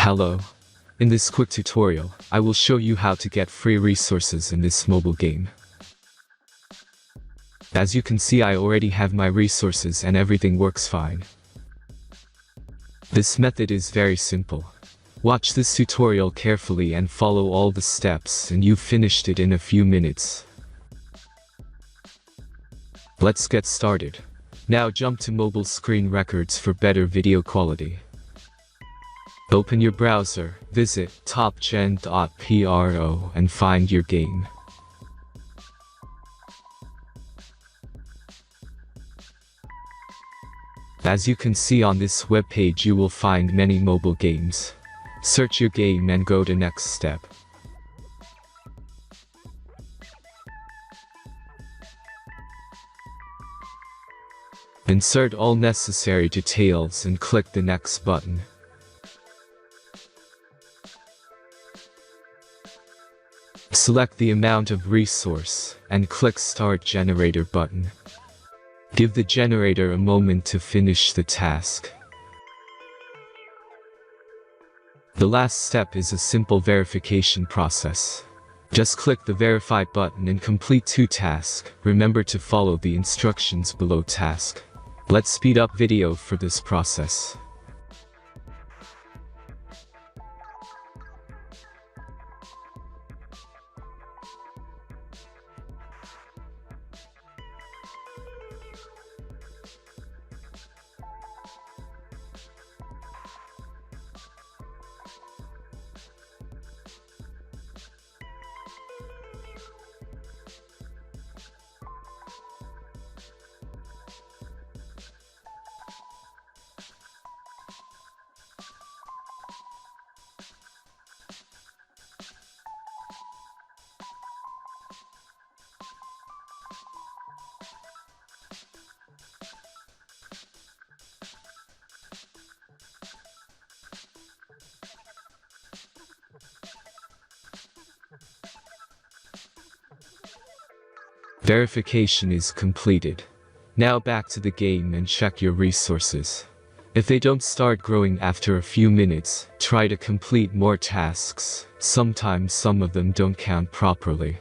Hello. In this quick tutorial, I will show you how to get free resources in this mobile game. As you can see, I already have my resources and everything works fine. This method is very simple. Watch this tutorial carefully and follow all the steps and you've finished it in a few minutes. Let's get started. Now jump to mobile screen records for better video quality. Open your browser, visit topgen.pro and find your game. As you can see on this webpage, you will find many mobile games. Search your game and go to next step. Insert all necessary details and click the next button. Select the amount of resource and click Start Generator button. Give the generator a moment to finish the task. The last step is a simple verification process. Just click the Verify button and complete 2 tasks. Remember to follow the instructions below task. Let's speed up video for this process. Verification is completed. Now back to the game and check your resources. If they don't start growing after a few minutes, try to complete more tasks. Sometimes some of them don't count properly.